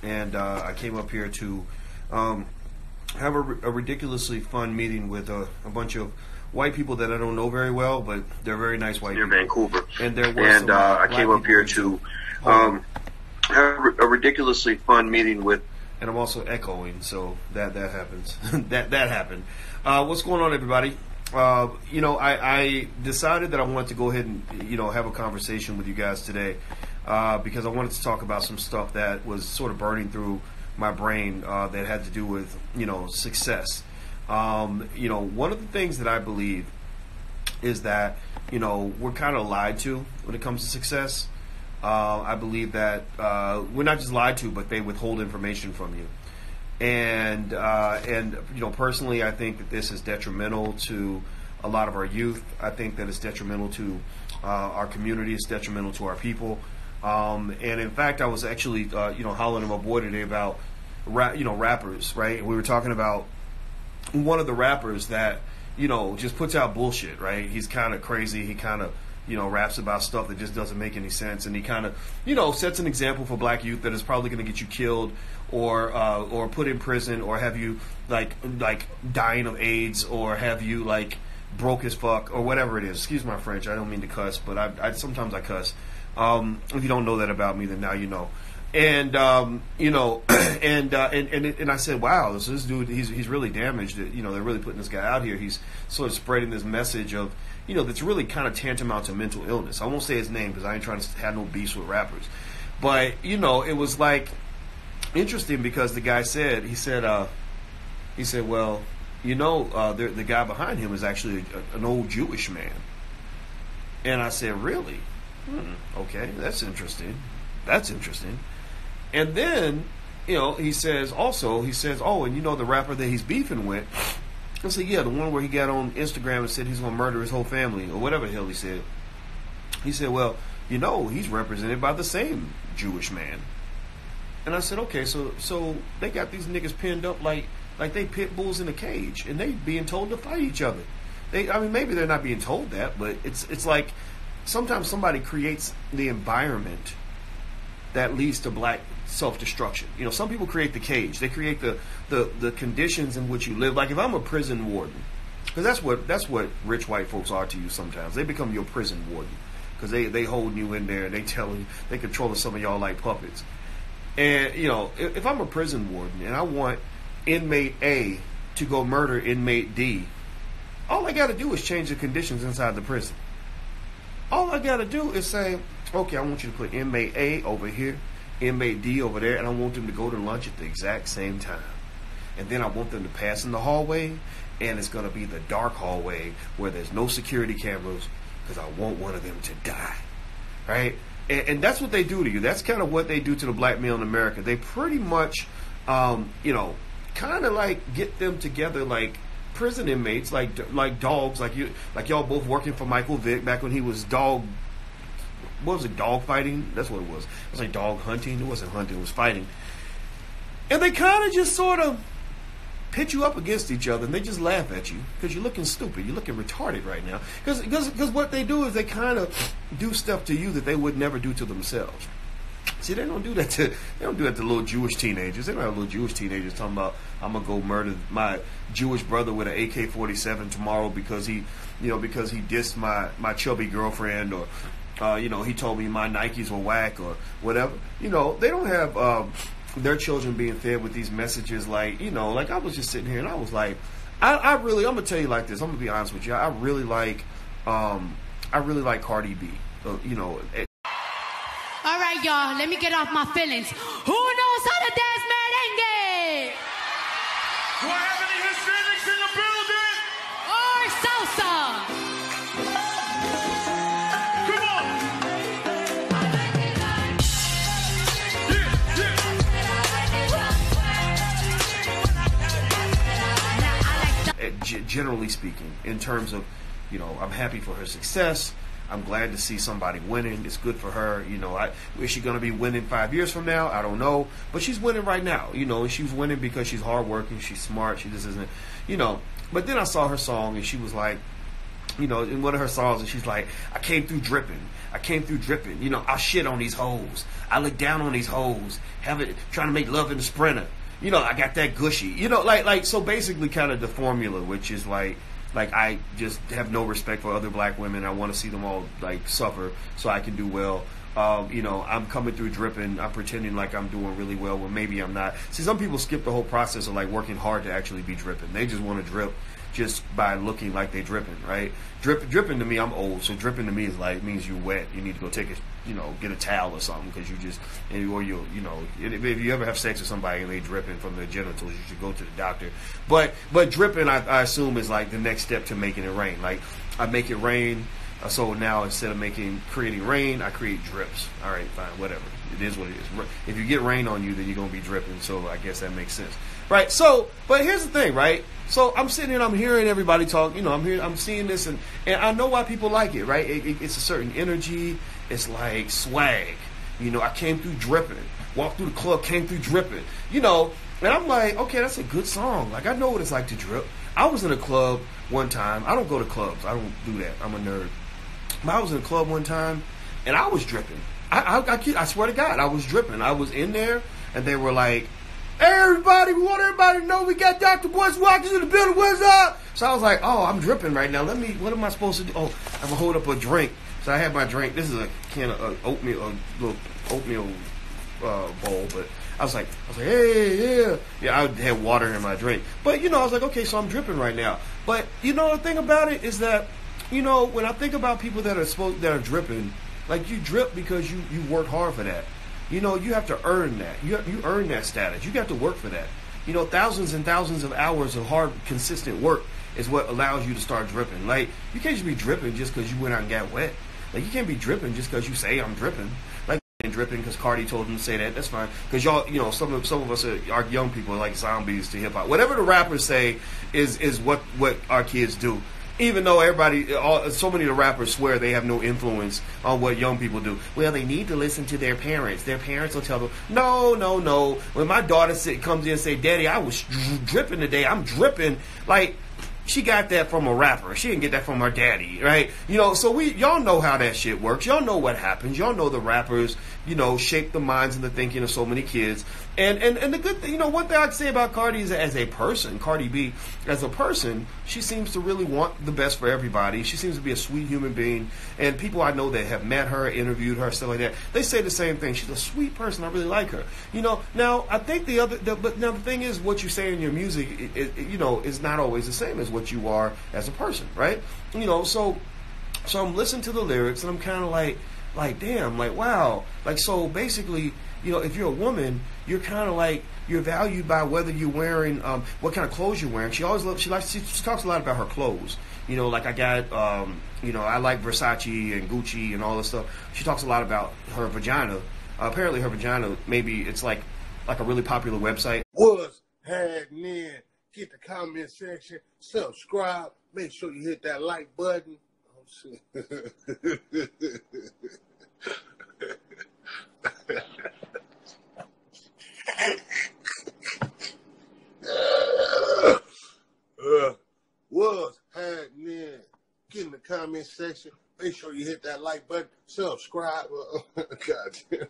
and I came up here to have a ridiculously fun meeting with a bunch of white people that I don't know very well, but they're very nice white people. Near Vancouver. And there was I came up here to have a ridiculously fun meeting with. And I'm also echoing, so that happens. that happened. What's going on, everybody? I decided that I wanted to go ahead and have a conversation with you guys today because I wanted to talk about some stuff that was sort of burning through my brain that had to do with success. One of the things that I believe is that we're kind of lied to when it comes to success. I believe that we're not just lied to, but they withhold information from you. And personally, I think that this is detrimental to a lot of our youth. I think that it's detrimental to our community. It's detrimental to our people. And in fact, I was actually, hollering at my boy today about, rappers, right? We were talking about one of the rappers that, just puts out bullshit, right? He's kind of crazy. He kind of, raps about stuff that just doesn't make any sense. And he kind of, sets an example for black youth that is probably going to get you killed or put in prison or have you like dying of AIDS or have you like broke as fuck or whatever it is. Excuse my French. I don't mean to cuss, but I sometimes I cuss. If you don't know that about me, then now you know. And and I said, wow, this dude, he's really damaged. They're really putting this guy out here. He's sort of spreading this message of, that's really kind of tantamount to mental illness. I won't say his name because I ain't trying to have no beefs with rappers. But, it was like interesting because the guy said, he said, well, the guy behind him is actually an old Jewish man. And I said, really? Okay, that's interesting. And then, he says, oh, and the rapper that he's beefing with, I said, yeah, the one where he got on Instagram and said he's going to murder his whole family or whatever the hell he said. He said, well, he's represented by the same Jewish man. And I said, okay, so they got these niggas pinned up like they pit bulls in a cage and they being told to fight each other. Maybe they're not being told that, but it's like sometimes somebody creates the environment that leads to black self-destruction. Some people create the cage. They create the conditions in which you live. Like if I'm a prison warden, because that's what rich white folks are to you sometimes. They become your prison warden because they holding you in there and they controlling some of y'all like puppets. And if I'm a prison warden and I want inmate A to go murder inmate D, all I got to do is change the conditions inside the prison. All I got to do is say, okay, I want you to put inmate A over here, inmate D over there, and I want them to go to lunch at the exact same time. And then I want them to pass in the hallway, and it's going to be the dark hallway where there's no security cameras because I want one of them to die, right? And that's what they do to you. That's kind of what they do to the black male in America. They pretty much, kind of like get them together like prison inmates, like dogs, like y'all both working for Michael Vick back when he was dog fighting? That's what it was. It was like dog hunting. It wasn't hunting, it was fighting. And they kind of just sort of pit you up against each other and they just laugh at you because you're looking stupid. You're looking retarded right now. Because what they do is they kind of do stuff to you that they would never do to themselves. See, they don't do that to little Jewish teenagers. They don't have little Jewish teenagers talking about, I'm gonna go murder my Jewish brother with an AK-47 tomorrow because he dissed my chubby girlfriend or he told me my Nikes were whack or whatever. They don't have their children being fed with these messages like I was just sitting here and I was like, I'm gonna tell you like this. I'm gonna be honest with you. I really like Cardi B. All right, y'all, let me get off my feelings. Who knows how to dance merengue? Do I have any Hispanics in the building? Or salsa? Generally speaking, in terms of, I'm happy for her success. I'm glad to see somebody winning. It's good for her. Is she going to be winning 5 years from now? I don't know. But she's winning right now. And she's winning because she's hardworking. She's smart. She just isn't, But then I saw her song and she was like, you know, in one of her songs, and she's like, I came through dripping. I came through dripping. You know, I shit on these hoes. I look down on these hoes, trying to make love in the Sprinter. You know, I got that gushy. You know, like so basically kind of the formula, which is like I just have no respect for other black women. I want to see them all like suffer so I can do well. You know, I'm coming through dripping. I'm pretending like I'm doing really well when maybe I'm not. See, some people skip the whole process of like working hard to actually be dripping. They just want to drip just by looking like they dripping, right? Dripping to me, I'm old, so dripping to me is like means you wet. You need to go take a, you know, get a towel or something because you just, or you know, if you ever have sex with somebody and they dripping from their genitals, you should go to the doctor. But dripping, I assume, is like the next step to making it rain. Like I make it rain. So now instead of creating rain, I create drips. All right, fine, whatever. It is what it is. If you get rain on you, then you're gonna be dripping. So I guess that makes sense, right? So, but here's the thing, right? So I'm sitting here, I'm hearing everybody talk. You know, I'm seeing this, and I know why people like it, right? It's a certain energy. It's like swag. You know, I came through dripping. Walked through the club, came through dripping. You know, and I'm like, okay, that's a good song. Like I know what it's like to drip. I was in a club one time. I don't go to clubs. I don't do that. I'm a nerd. But I was in a club one time, and I was dripping. I swear to God, I was dripping. I was in there, and they were like, hey, everybody, we want everybody to know we got Dr. Boyce Watkins in the building. What's up? So I was like, oh, I'm dripping right now. What am I supposed to do? Oh, I'm going to hold up a drink. So I had my drink. This is a can of oatmeal, a little oatmeal bowl, but I was like, hey, yeah. Yeah, I had water in my drink. But, you know, I was like, okay, so I'm dripping right now. But, you know, the thing about it is that, you know, when I think about people that are dripping, like you drip because you work hard for that. You know, you have to earn that. You earn that status. You got to work for that. You know, thousands and thousands of hours of hard, consistent work is what allows you to start dripping. Like, you can't just be dripping just because you went out and got wet. Like, you can't be dripping just because you say I'm dripping. Like, and dripping because Cardi told him to say that. That's fine. Because y'all, you know, some of us are young people like zombies to hip hop. Whatever the rappers say is what our kids do. Even though so many of the rappers swear they have no influence on what young people do. Well, they need to listen to their parents. Their parents will tell them, no. When my daughter comes in and say, Daddy, I was dripping today. I'm dripping. Like, she got that from a rapper. She didn't get that from her daddy, right? You know, so y'all know how that shit works. Y'all know what happens. Y'all know the rappers, you know, shape the minds and the thinking of so many kids. And the good thing, you know, one thing I can say about Cardi is that as a person, Cardi B, as a person, she seems to really want the best for everybody. She seems to be a sweet human being. And people I know that have met her, interviewed her, stuff like that, they say the same thing. She's a sweet person. I really like her. You know, now, I think but now the thing is, what you say in your music, you know, is not always the same as what you are as a person, right? You know, so I'm listening to the lyrics, and I'm kind of like, damn, like, wow. Like, so basically, you know, if you're a woman, you're kind of like, you're valued by whether you're wearing, what kind of clothes you're wearing. She talks a lot about her clothes. You know, like I got, you know, I like Versace and Gucci and all this stuff. She talks a lot about her vagina. Apparently her vagina, maybe it's like a really popular website. Was happening? Get the comment section, subscribe, make sure you hit that like button. Oh, shit. Was happening? Get in the comment section, make sure you hit that like button, subscribe. God damn.